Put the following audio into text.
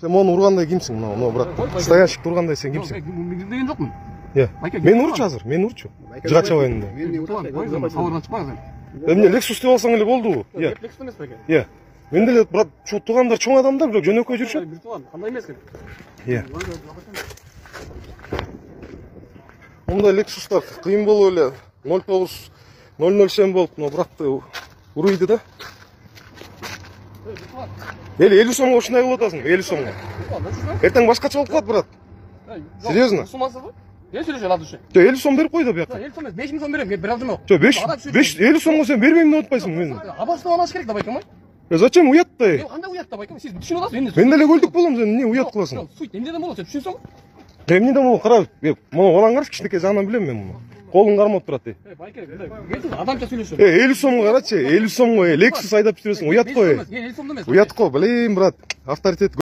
Сен мону ургандай кимсиң, мына брат? Стоящик тургандай сен кимсиң? Деген жокмун. Мени урчу азыр, мени урчу. Жыга чабайын да. Сабырдан чыкпаңыз. Эмне Lexus деп алсаң эле болду. Lexus эмес беке. Мен деле брат, şu туугандар чоң адамдар, бирок жөнөкөй жүрүшөт. Бир тууган, кандай эмес экен. Мындай Lexus'тар кыйын болуп эле 09:00 болуп, но братты уруйду да. Эле 50 сомго ушундай кылып атасың, 50 сомго. Эртең башкача болуп калат, брат. Серьезно? Сумасызбы? Мен сүйлөшөм ал уши. 50 сом берип кой да буякка. 50 сом эмес, 5000 сом берем, мен бир алдым жок. 50 сомго сен бербейм деп атпайсың мен. Абастан алыш керек да байкам. Зачем уят да? Кандай уят да байкам? Сиз түшүнүп атасыз эмне? Мен деле көлдүк болом, сен эмне уят кыласың? Суйт, эмнеден болот, сен түшүнсөң? Эмнеден болот, кара. Муну балаң караш, кичинекей жагынан билем мен муну. Колуң кармап турат. Байке, адамча сүйлөшөм. 50 сомго карачы, 50 сомго Lexus айдап жүрөсүң, уят кой. Мен 50 сомдо эмес. Уят кой, блин, брат. Авторитет